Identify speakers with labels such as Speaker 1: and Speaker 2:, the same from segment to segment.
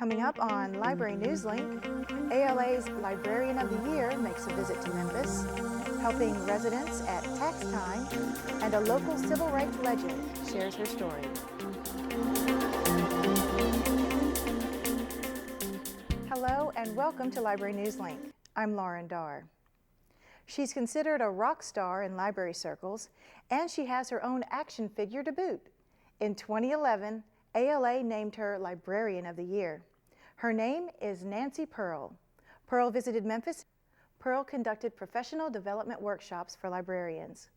Speaker 1: Coming up on Library Newslink, ALA's Librarian of the Year makes a visit to Memphis, helping residents at tax time, and a local civil rights legend shares her story. Hello and welcome to Library Newslink. I'm Lauren Darr. She's considered a rock star in library circles, and she has her own action figure to boot. In 2011, ALA named her Librarian of the Year. Her name is Nancy Pearl. Pearl visited Memphis. Pearl conducted professional development workshops for librarians.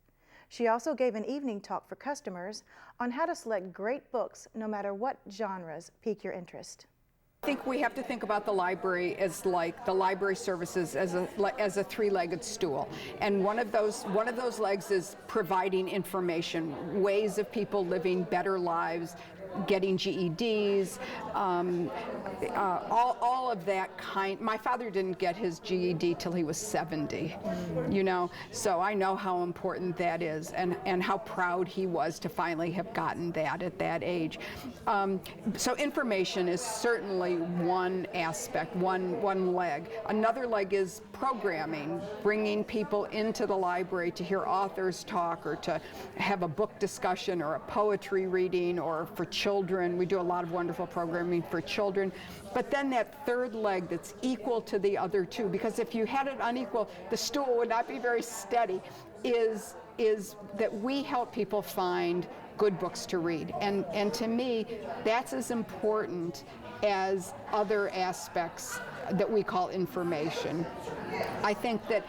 Speaker 1: She also gave an evening talk for customers on how to select great books no matter what genres pique your interest.
Speaker 2: I think we have to think about the library as like the library services as a three-legged stool, and one of those legs is providing information, ways of people living better lives, getting GEDs, all of that kind. My father didn't get his GED till he was 70, you know, so I know how important that is, and how proud he was to finally have gotten that at that age. So information is certainly one aspect, one leg. Another leg is programming, bringing people into the library to hear authors talk, or to have a book discussion, or a poetry reading, or for children. We do a lot of wonderful programming for children. But then that third leg that's equal to the other two, because if you had it unequal, the stool would not be very steady, is that we help people find good books to read. And to me, that's as important as other aspects that we call information. I think that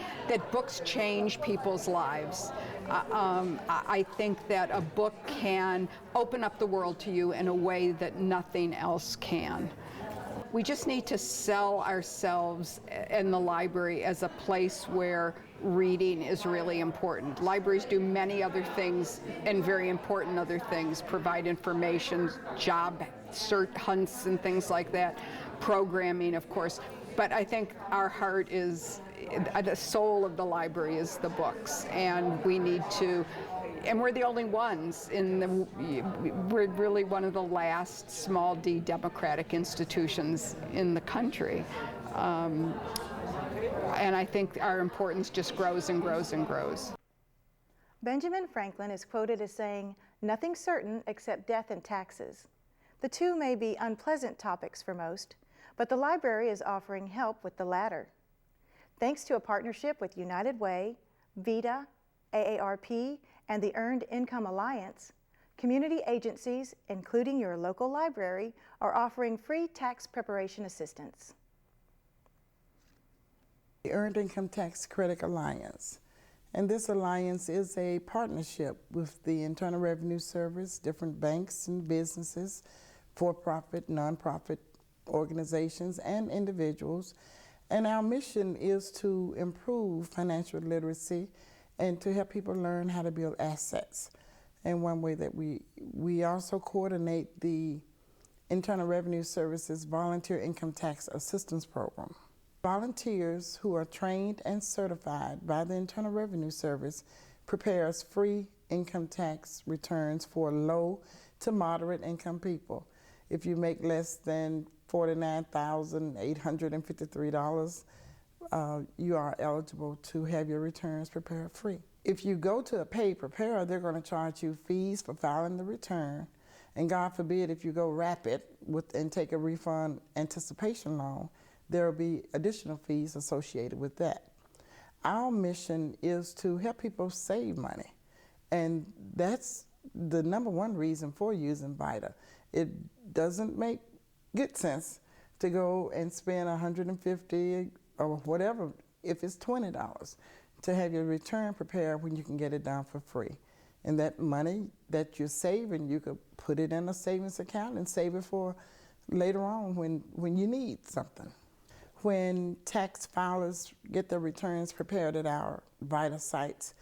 Speaker 2: books change people's lives. I think that a book can open up the world to you in a way that nothing else can. We just need to sell ourselves in the library as a place where reading is really important. Libraries do many other things, and very important other things, provide information, job search hunts and things like that, programming, of course. But I think our heart is, the soul of the library is the books, and we need to, and we're the only ones we're really one of the last small d democratic institutions in the country. And I think our importance just grows and grows and grows.
Speaker 1: Benjamin Franklin is quoted as saying, "Nothing certain except death and taxes." The two may be unpleasant topics for most, but the library is offering help with the latter. Thanks to a partnership with United Way, VITA, AARP, and the Earned Income Alliance, community agencies, including your local library, are offering free tax preparation assistance.
Speaker 3: The Earned Income Tax Credit Alliance. And this alliance is a partnership with the Internal Revenue Service, different banks and businesses, for-profit, non-profit organizations, and individuals. And our mission is to improve financial literacy and to help people learn how to build assets. And one way that we also coordinate the Internal Revenue Service's Volunteer Income Tax Assistance Program. Volunteers who are trained and certified by the Internal Revenue Service prepares free income tax returns for low to moderate income people. If you make less than $49,853, you are eligible to have your returns prepared free. If you go to a paid preparer, they're going to charge you fees for filing the return, and God forbid if you go rapid and take a refund anticipation loan, there will be additional fees associated with that. Our mission is to help people save money, and that's the number one reason for using VITA. It doesn't make good sense to go and spend $150 or whatever, if it's $20, to have your return prepared when you can get it done for free. And that money that you're saving, you could put it in a savings account and save it for later on when you need something. When tax filers get their returns prepared at our VITA sites,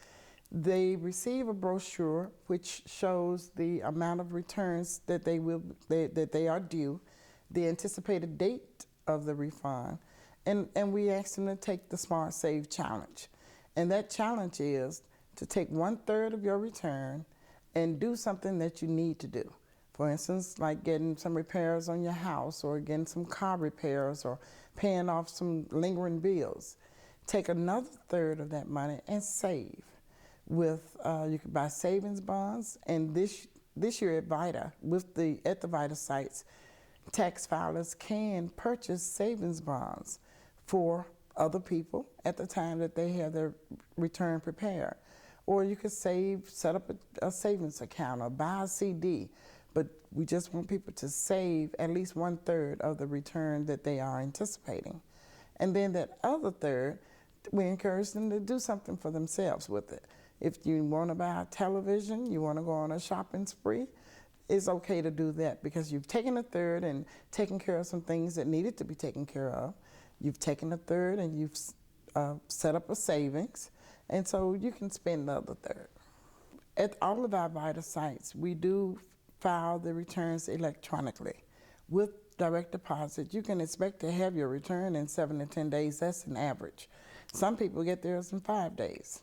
Speaker 3: they receive a brochure which shows the amount of returns that they are due, the anticipated date of the refund, and we ask them to take the Smart Save Challenge. And that challenge is to take 1/3 of your return and do something that you need to do. For instance, like getting some repairs on your house or getting some car repairs or paying off some lingering bills. Take another third of that money and save. You can buy savings bonds, and this year at VITA, at the VITA sites, tax filers can purchase savings bonds for other people at the time that they have their return prepared. Or you could set up a savings account or buy a CD. But we just want people to save at least 1/3 of the return that they are anticipating. And then that other third, we encourage them to do something for themselves with it. If you want to buy a television, you want to go on a shopping spree, it's okay to do that because you've taken a third and taken care of some things that needed to be taken care of. You've taken a third and you've set up a savings, and so you can spend the other third. At all of our VITA sites, we do file the returns electronically. With direct deposit, you can expect to have your return in 7 to 10 days. That's an average. Some people get theirs in 5 days.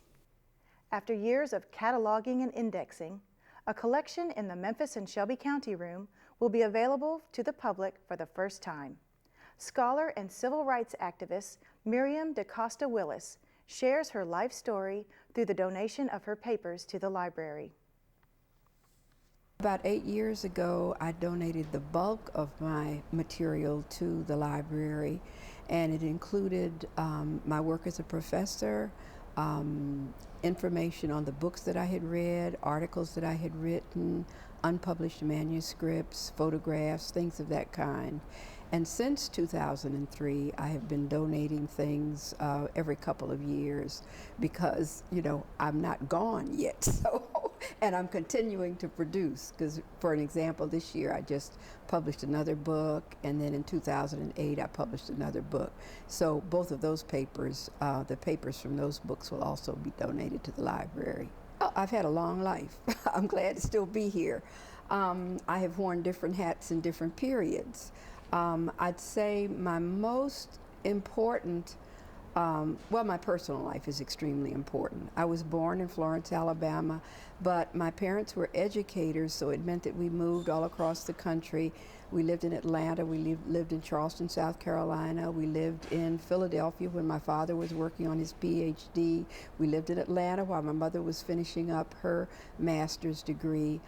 Speaker 1: After years of cataloging and indexing, a collection in the Memphis and Shelby County Room will be available to the public for the first time. Scholar and civil rights activist Miriam DaCosta Willis shares her life story through the donation of her papers to the library.
Speaker 4: About 8 years ago, I donated the bulk of my material to the library, and it included my work as a professor, information on the books that I had read, articles that I had written, unpublished manuscripts, photographs, things of that kind. And since 2003, I have been donating things every couple of years because, I'm not gone yet. And I'm continuing to produce because, for an example, this year I just published another book, and then in 2008 I published another book. So both of those papers, the papers from those books will also be donated to the library. Oh, I've had a long life. I'm glad to still be here. I have worn different hats in different periods. I'd say my most important, my personal life is extremely important. I was born in Florence, Alabama, but my parents were educators, so it meant that we moved all across the country. We lived in Atlanta, we lived in Charleston, South Carolina, we lived in Philadelphia when my father was working on his PhD. We lived in Atlanta while my mother was finishing up her master's degree.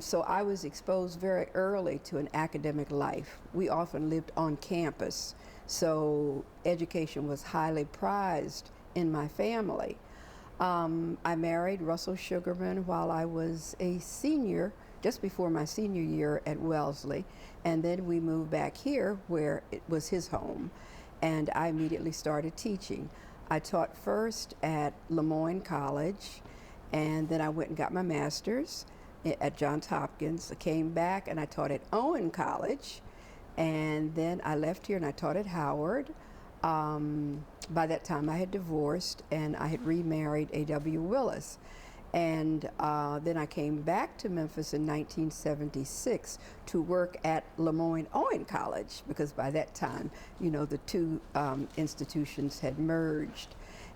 Speaker 4: So I was exposed very early to an academic life. We often lived on campus, so education was highly prized in my family. I married Russell Sugarman while I was a senior, just before my senior year at Wellesley, and then we moved back here where it was his home, and I immediately started teaching. I taught first at Lemoyne College, and then I went and got my master's at Johns Hopkins. I came back and I taught at Owen College, and then I left here and I taught at Howard. By that time I had divorced and I had remarried A.W. Willis. And then I came back to Memphis in 1976 to work at Lemoyne Owen College, because by that time, the two institutions had merged.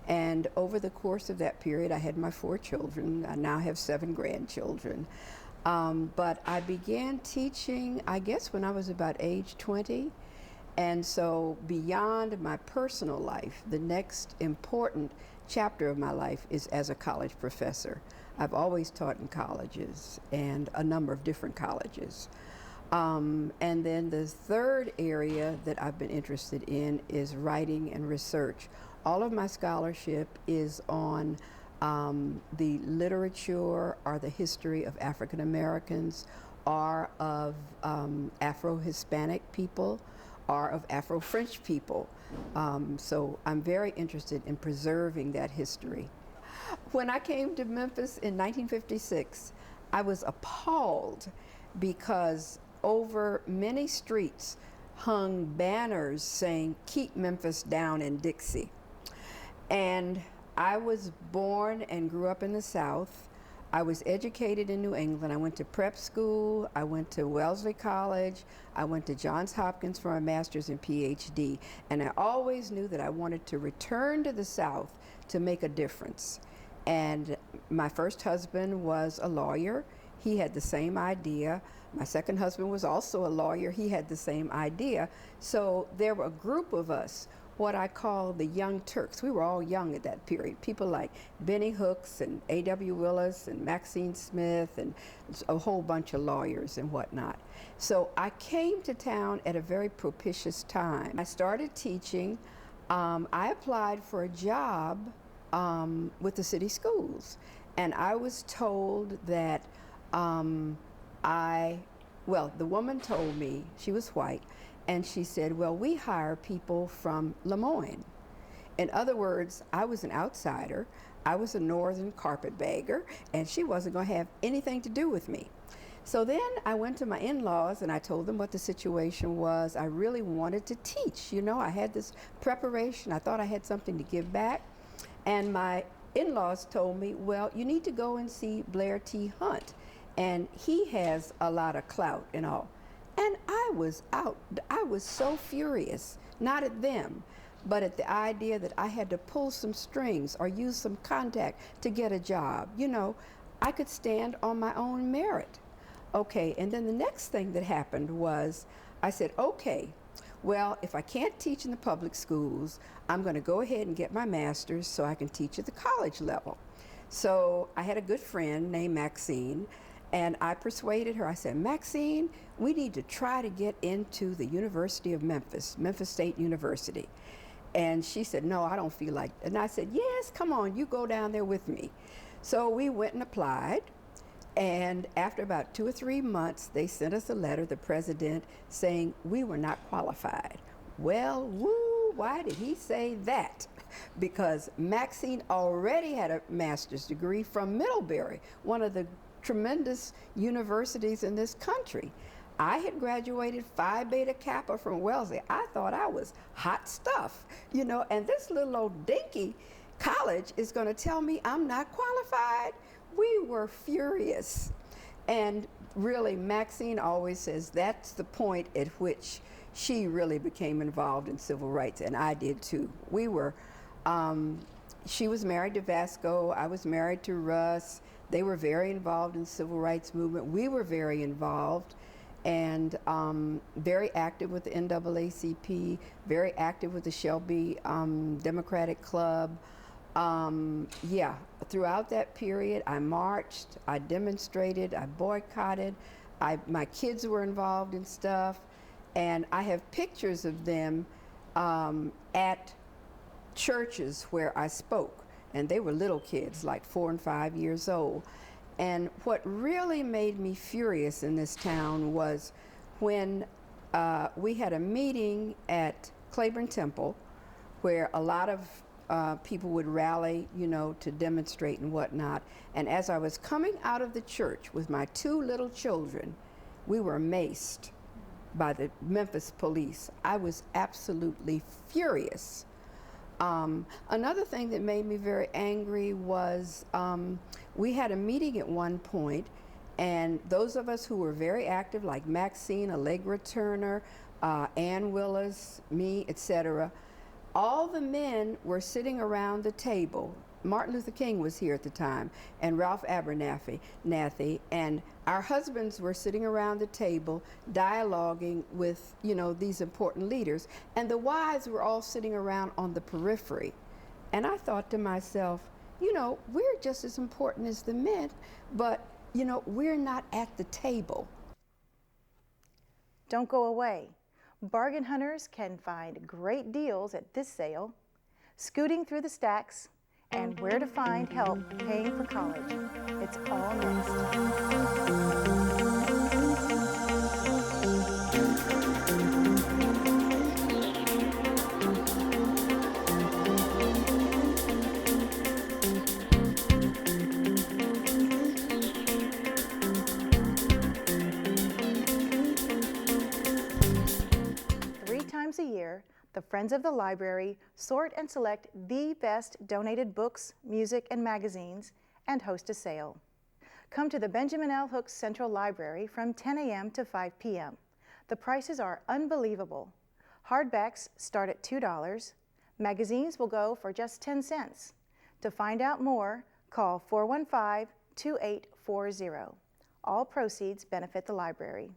Speaker 4: And over the course of that period, I had my 4 children. I now have 7 grandchildren. But I began teaching, I guess, when I was about age 20. And so beyond my personal life, the next important chapter of my life is as a college professor. I've always taught in colleges, and a number of different colleges. And then the third area that I've been interested in is writing and research. All of my scholarship is on the literature or the history of African Americans, or of Afro-Hispanic people, or of Afro-French people. So I'm very interested in preserving that history. When I came to Memphis in 1956, I was appalled because over many streets hung banners saying, "Keep Memphis down in Dixie." And I was born and grew up in the South. I was educated in New England. I went to prep school. I went to Wellesley College. I went to Johns Hopkins for a master's and PhD. And I always knew that I wanted to return to the South to make a difference. And my first husband was a lawyer. He had the same idea. My second husband was also a lawyer. He had the same idea. So there were a group of us, what I call the Young Turks. We were all young at that period. People like Benny Hooks and A.W. Willis and Maxine Smith and a whole bunch of lawyers and whatnot. So I came to town at a very propitious time. I started teaching. I applied for a job with the city schools, and I was told that the woman told me, she was white, and she said, well, we hire people from Lemoyne. In other words, I was an outsider. I was a northern carpetbagger, and she wasn't going to have anything to do with me. So then I went to my in-laws and I told them what the situation was. I really wanted to teach. You know, I had this preparation. I thought I had something to give back. And my in-laws told me, well, you need to go and see Blair T. Hunt. And he has a lot of clout and all. And I was out. I was so furious, not at them, but at the idea that I had to pull some strings or use some contact to get a job. You know, I could stand on my own merit. Okay, and then the next thing that happened was I said, okay, well, if I can't teach in the public schools, I'm going to go ahead and get my master's so I can teach at the college level. So I had a good friend named Maxine, and I persuaded her. I said, Maxine, we need to try to get into the University of Memphis, Memphis State University. And she said, no, I don't feel like it. And I said, yes, come on, you go down there with me. So we went and applied. And after about 2 or 3 months, they sent us a letter, the president, saying we were not qualified. Well, woo, why did he say that? Because Maxine already had a master's degree from Middlebury, one of the tremendous universities in this country. I had graduated Phi Beta Kappa from Wellesley. I thought I was hot stuff, you know, and this little old dinky college is going to tell me I'm not qualified. We were furious. And really, Maxine always says that's the point at which she really became involved in civil rights, and I did too. We were, she was married to Vasco, I was married to Russ. They were very involved in the civil rights movement. We were very involved and very active with the NAACP, very active with the Shelby Democratic Club. Yeah, throughout that period, I marched, I demonstrated, I boycotted, my kids were involved in stuff, and I have pictures of them at churches where I spoke, and they were little kids, like 4 and 5 years old. And what really made me furious in this town was when we had a meeting at Claiborne Temple where a lot of people would rally, you know, to demonstrate and whatnot. And as I was coming out of the church with my 2 little children, we were maced by the Memphis police. I was absolutely furious. Another thing that made me very angry was we had a meeting at one point, and those of us who were very active, like Maxine, Allegra Turner, Ann Willis, me, etc., all the men were sitting around the table. Martin Luther King was here at the time, and Ralph Abernathy, and our husbands were sitting around the table dialoguing with, you know, these important leaders, and the wives were all sitting around on the periphery. And I thought to myself, you know, we're just as important as the men, but, you know, we're not at the table.
Speaker 1: Don't go away. Bargain hunters can find great deals at this sale, scooting through the stacks, and where to find help paying for college. It's all next. 3 times a year, the Friends of the Library sort and select the best donated books, music, and magazines and host a sale. Come to the Benjamin L. Hooks Central Library from 10 a.m. to 5 p.m. The prices are unbelievable. Hardbacks start at $2. Magazines will go for just 10 cents. To find out more, call 415-2840. All proceeds benefit the library.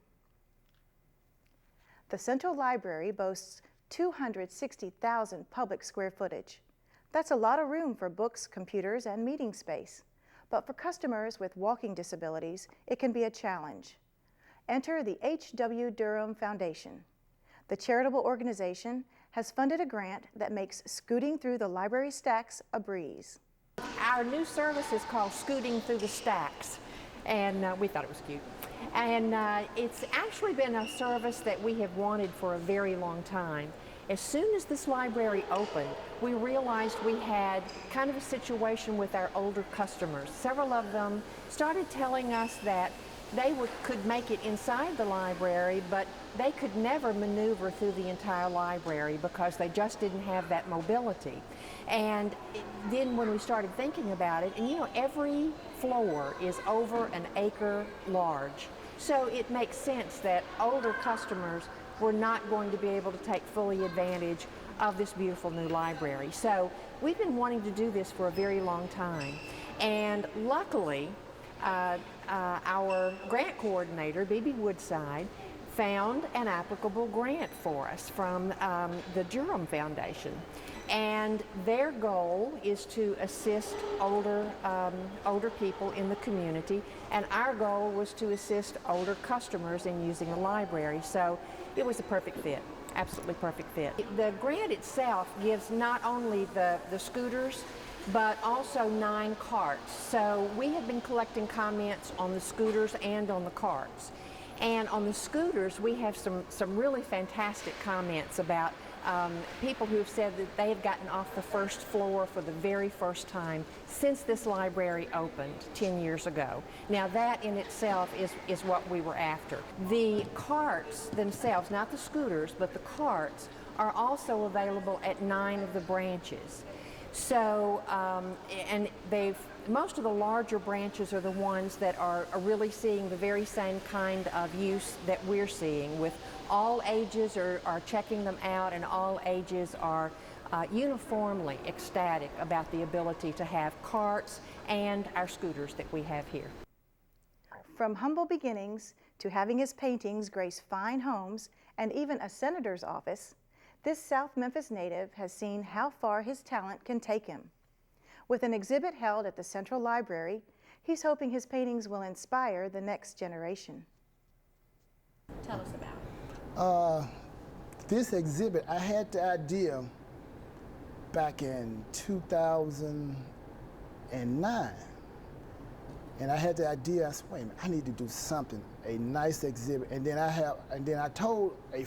Speaker 1: The Central Library boasts 260,000 public square footage. That's a lot of room for books, computers, and meeting space. But for customers with walking disabilities, it can be a challenge. Enter the H.W. Durham Foundation. The charitable organization has funded a grant that makes scooting through the library stacks a breeze.
Speaker 5: Our new service is called Scooting Through the Stacks, and we thought it was cute. And it's actually been a service that we have wanted for a very long time. As soon as this library opened, we realized we had kind of a situation with our older customers. Several of them started telling us that they could make it inside the library, but they could never maneuver through the entire library because they just didn't have that mobility. And then when we started thinking about it, and you know, every floor is over an acre large. So it makes sense that older customers were not going to be able to take fully advantage of this beautiful new library. So we've been wanting to do this for a very long time. And luckily, our grant coordinator, B.B. Woodside, found an applicable grant for us from the Durham Foundation. And their goal is to assist older people in the community, and our goal was to assist older customers in using the library. So it was a perfect fit, absolutely perfect fit. The grant itself gives not only the scooters, but also 9 carts. So we have been collecting comments on the scooters and on the carts. And on the scooters, we have some really fantastic comments about people who have said that they have gotten off the first floor for the very first time since this library opened 10 years ago. Now that in itself is what we were after. The carts themselves, not the scooters, but the carts are also available at 9 of the branches. So, and most of the larger branches are the ones that are really seeing the very same kind of use that we're seeing, with all ages are checking them out, and all ages are uniformly ecstatic about the ability to have carts and our scooters that we have here.
Speaker 1: From humble beginnings to having his paintings grace fine homes and even a senator's office, this South Memphis native has seen how far his talent can take him. With an exhibit held at the Central Library, he's hoping his paintings will inspire the next generation.
Speaker 6: Tell us about it.
Speaker 7: This exhibit, I had the idea back in 2009. And I had the idea, I said, wait a minute, I need to do something, a nice exhibit. And then I told a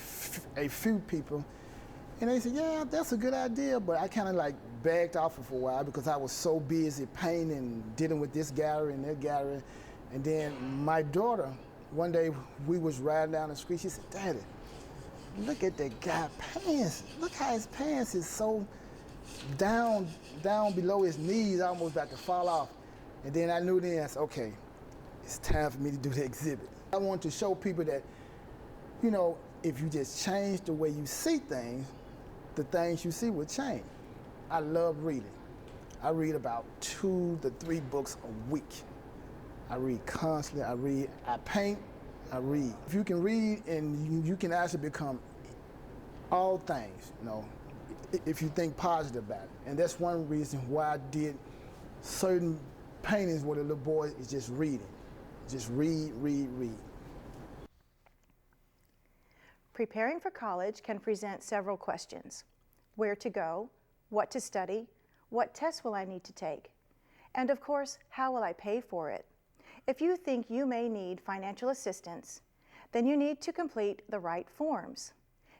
Speaker 7: few people, and they said, yeah, that's a good idea, but I kind of like backed off for a while because I was so busy painting and dealing with this gallery and that gallery. And then my daughter, one day we was riding down the street, she said, Daddy, look at that guy pants. Look how his pants is so down below his knees, almost about to fall off. And then I knew then, I said, okay, it's time for me to do the exhibit. I want to show people that, you know, if you just change the way you see things, the things you see will change. I love reading. I read about 2 to 3 books a week. I read constantly, I paint, I read. If you can read, and you can actually become all things, you know, if you think positive about it. And that's one reason why I did certain paintings where the little boy is just reading. Just read, read, read.
Speaker 1: Preparing for college can present several questions. Where to go, what to study, what tests will I need to take, and of course, how will I pay for it? If you think you may need financial assistance, then you need to complete the right forms.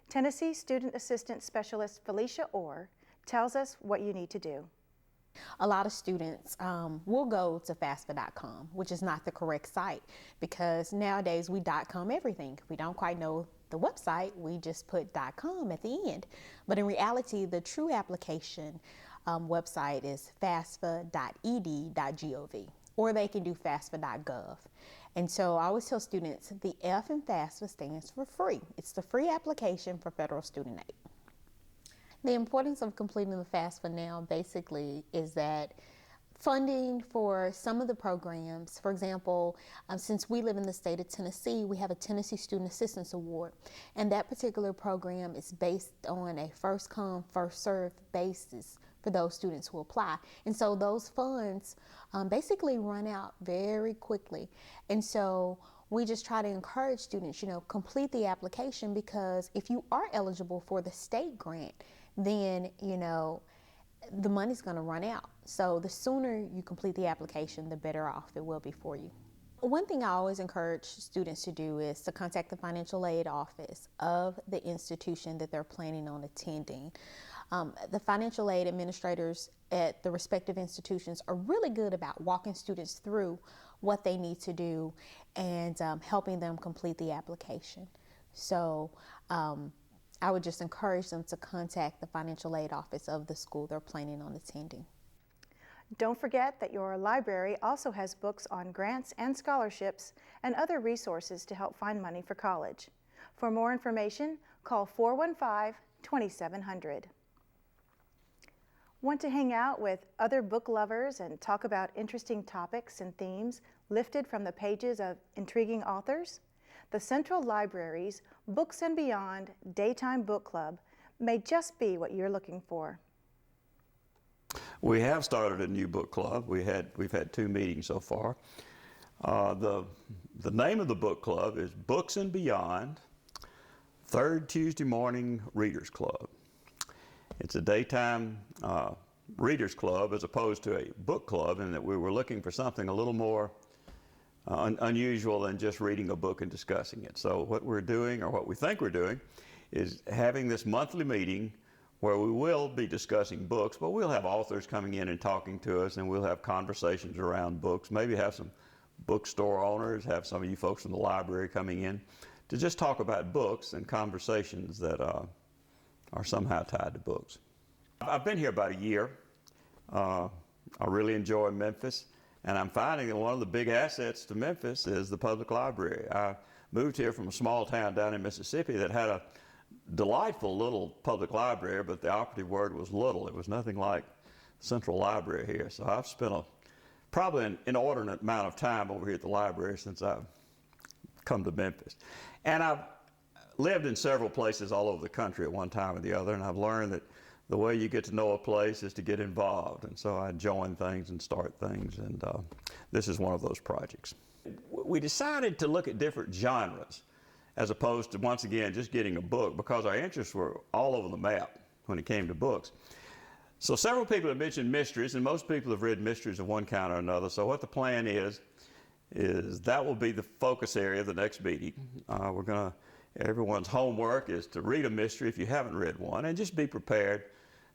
Speaker 1: Tennessee Student Assistant Specialist Felicia Orr tells us what you need to do.
Speaker 6: A lot of students will go to FAFSA.com, which is not the correct site, because nowadays we .com everything. We don't quite know the website, we just put .com at the end. But in reality, the true application website is FAFSA.ed.gov, or they can do FAFSA.gov. And so I always tell students the F in FAFSA stands for free. It's the free application for federal student aid. The importance of completing the FAFSA now basically is that funding for some of the programs. For example, since we live in the state of Tennessee, we have a Tennessee Student Assistance Award, and that particular program is based on a first come, first served basis for those students who apply. And so those funds basically run out very quickly. And so we just try to encourage students, complete the application, because if you are eligible for the state grant, then, the money's going to run out. So the sooner you complete the application, the better off it will be for you. One thing I always encourage students to do is to contact the financial aid office of the institution that they're planning on attending. The financial aid administrators at the respective institutions are really good about walking students through what they need to do and helping them complete the application. So I would just encourage them to contact the financial aid office of the school they're planning on attending.
Speaker 1: Don't forget that your library also has books on grants and scholarships and other resources to help find money for college. For more information, call 415-2700. Want to hang out with other book lovers and talk about interesting topics and themes lifted from the pages of intriguing authors? The Central Library's Books and Beyond Daytime Book Club may just be what you're looking for.
Speaker 8: We have started a new book club. We've had 2 meetings so far. The name of the book club is Books and Beyond, Third Tuesday Morning Readers Club. It's a daytime readers club as opposed to a book club, in that we were looking for something a little more unusual than just reading a book and discussing it. So what we're doing, or what we think we're doing, is having this monthly meeting where we will be discussing books, but we'll have authors coming in and talking to us, and we'll have conversations around books, maybe have some bookstore owners, have some of you folks from the library coming in to just talk about books and conversations that are somehow tied to books. I've been here about a year. I really enjoy Memphis. And I'm finding that one of the big assets to Memphis is the public library. I moved here from a small town down in Mississippi that had a delightful little public library, but the operative word was little. It was nothing like Central Library here. So I've spent probably an inordinate amount of time over here at the library since I've come to Memphis. And I've lived in several places all over the country at one time or the other, and I've learned that the way you get to know a place is to get involved. And so I join things and start things, and this is one of those projects. We decided to look at different genres as opposed to, once again, just getting a book, because our interests were all over the map when it came to books. So several people have mentioned mysteries, and most people have read mysteries of one kind or another. So what the plan is that will be the focus area of the next meeting. Everyone's homework is to read a mystery if you haven't read one, and just be prepared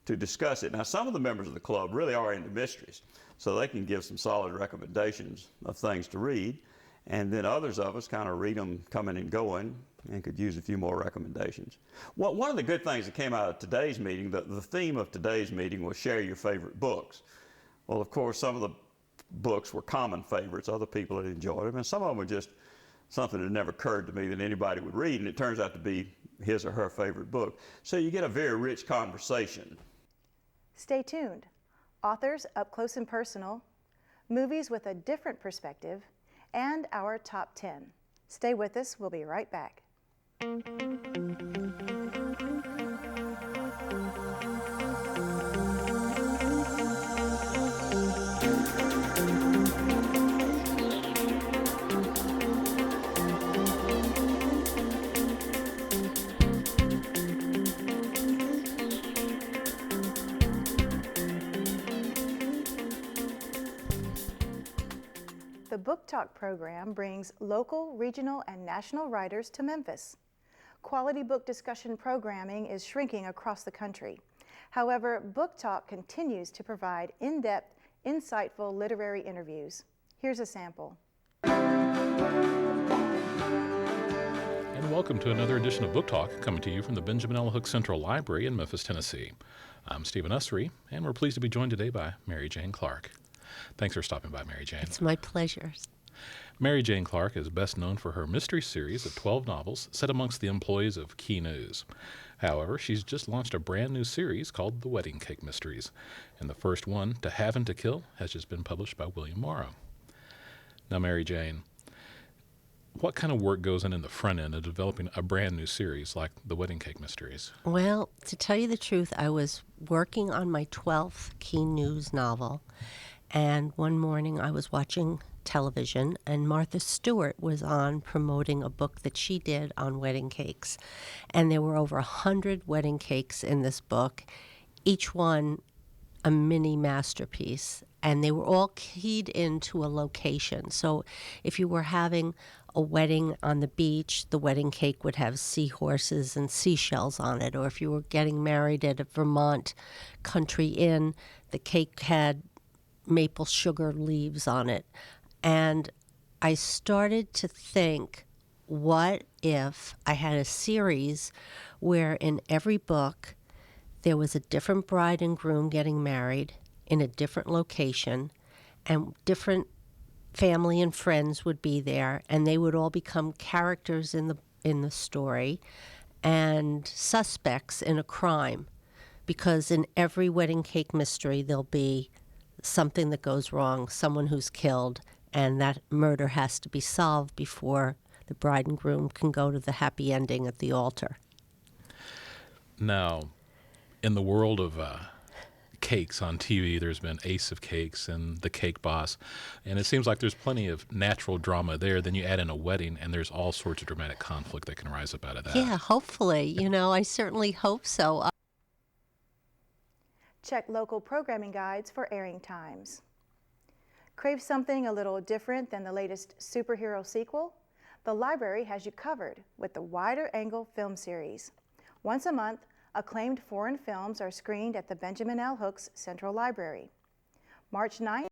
Speaker 8: to discuss it. Now, some of the members of the club really are into mysteries, so they can give some solid recommendations of things to read, and then others of us kind of read them coming and going and could use a few more recommendations. Well, one of the good things that came out of today's meeting, the theme of today's meeting was share your favorite books. Well, of course, some of the books were common favorites. Other people had enjoyed them, and some of them were just something that never occurred to me that anybody would read, and it turns out to be his or her favorite book. So you get a very rich conversation.
Speaker 1: Stay tuned. Authors up close and personal, movies with a different perspective, and our top 10. Stay with us. We'll be right back. The Book Talk program brings local, regional, and national writers to Memphis. Quality book discussion programming is shrinking across the country. However, Book Talk continues to provide in-depth, insightful literary interviews. Here's a sample.
Speaker 9: And welcome to another edition of Book Talk, coming to you from the Benjamin L. Hook Central Library in Memphis, Tennessee. I'm Stephen Ussery, and we're pleased to be joined today by Mary Jane Clark. Thanks for stopping by, Mary Jane.
Speaker 10: It's my pleasure.
Speaker 9: Mary Jane Clark is best known for her mystery series of 12 novels set amongst the employees of Key News. However, she's just launched a brand new series called The Wedding Cake Mysteries, and the first one, To Have and to Kill, has just been published by William Morrow. Now, Mary Jane, what kind of work goes in the front end of developing a brand new series like The Wedding Cake Mysteries?
Speaker 10: Well, to tell you the truth, I was working on my 12th Key News novel, and one morning I was watching television, and Martha Stewart was on promoting a book that she did on wedding cakes. And there were over 100 wedding cakes in this book, each one a mini masterpiece. And they were all keyed into a location. So if you were having a wedding on the beach, the wedding cake would have seahorses and seashells on it. Or if you were getting married at a Vermont country inn, the cake had maple sugar leaves on it. And I started to think, what if I had a series where in every book there was a different bride and groom getting married in a different location, and different family and friends would be there, and they would all become characters in the story and suspects in a crime, because in every wedding cake mystery there'll be something that goes wrong, someone who's killed, and that murder has to be solved before the bride and groom can go to the happy ending at the altar.
Speaker 9: Now, in the world of cakes on TV, there's been Ace of Cakes and The Cake Boss, and it seems like there's plenty of natural drama there. Then you add in a wedding, and there's all sorts of dramatic conflict that can rise up out of that.
Speaker 10: Yeah, hopefully. I certainly hope so.
Speaker 1: Check local programming guides for airing times. Crave something a little different than the latest superhero sequel? The library has you covered with the Wider Angle film series. Once a month, acclaimed foreign films are screened at the Benjamin L. Hooks Central Library. March 9th,